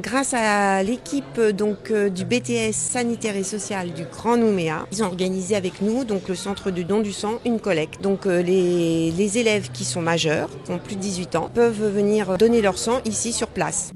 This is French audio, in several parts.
Grâce à l'équipe du BTS sanitaire et social du Grand Nouméa, ils ont organisé avec nous, donc le centre de don du sang, une collecte. Donc les élèves qui sont majeurs, qui ont plus de 18 ans, peuvent venir donner leur sang ici sur place.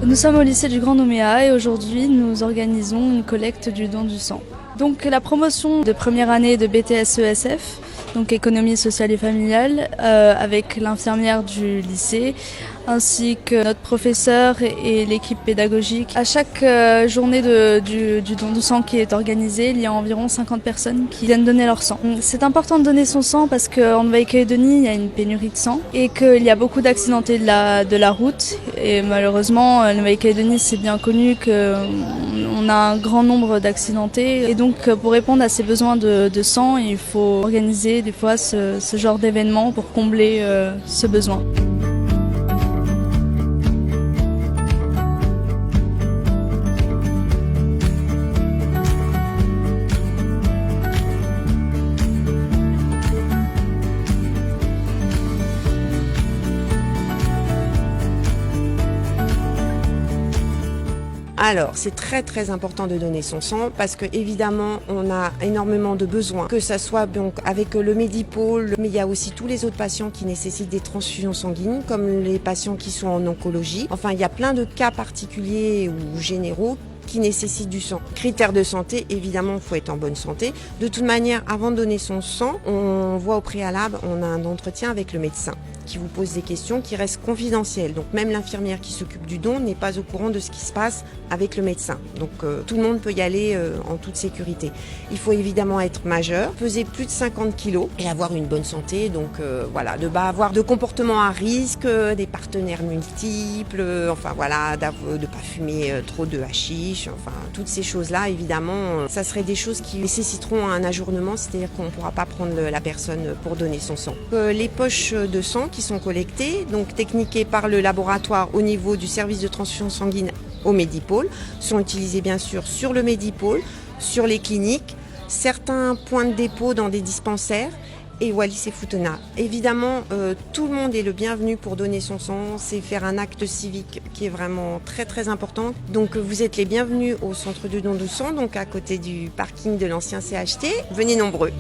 Nous sommes au lycée du Grand Nouméa et aujourd'hui nous organisons une collecte du don du sang. Donc la promotion de première année de BTS ESF, donc économie sociale et familiale, avec l'infirmière du lycée, ainsi que notre professeur et l'équipe pédagogique. À chaque journée du don du sang qui est organisée, il y a environ 50 personnes qui viennent donner leur sang. C'est important de donner son sang parce qu'en Nouvelle-Calédonie, il y a une pénurie de sang et qu'il y a beaucoup d'accidentés de la route. Et malheureusement, en Nouvelle-Calédonie, c'est bien connu qu'on a un grand nombre d'accidentés. Et donc, pour répondre à ces besoins de sang, il faut organiser des fois ce genre d'événement pour combler ce besoin. Alors, c'est très important de donner son sang parce que évidemment, on a énormément de besoins, que ça soit donc avec le Medipôle, mais il y a aussi tous les autres patients qui nécessitent des transfusions sanguines, comme les patients qui sont en oncologie. Enfin, il y a plein de cas particuliers ou généraux qui nécessitent du sang. Critères de santé, évidemment, il faut être en bonne santé. De toute manière, avant de donner son sang, on voit au préalable, on a un entretien avec le médecin qui vous pose des questions qui restent confidentielles. Donc même l'infirmière qui s'occupe du don n'est pas au courant de ce qui se passe avec le médecin. Donc tout le monde peut y aller en toute sécurité. Il faut évidemment être majeur, peser plus de 50 kilos et avoir une bonne santé. Donc voilà, de pas avoir de comportements à risque, des partenaires multiples, enfin voilà, de pas fumer trop de hashish, enfin toutes ces choses-là, évidemment, ça serait des choses qui nécessiteront un ajournement, c'est-à-dire qu'on ne pourra pas prendre la personne pour donner son sang. Les poches de sang qui sont collectées, donc techniquées par le laboratoire au niveau du service de transfusion sanguine au Medipôle, sont utilisées bien sûr sur le Medipôle, sur les cliniques, certains points de dépôt dans des dispensaires et Wallis et Futuna. Évidemment, tout le monde est le bienvenu pour donner son sang, c'est faire un acte civique qui est vraiment très important. Donc vous êtes les bienvenus au centre de don du sang, donc à côté du parking de l'ancien CHT. Venez nombreux.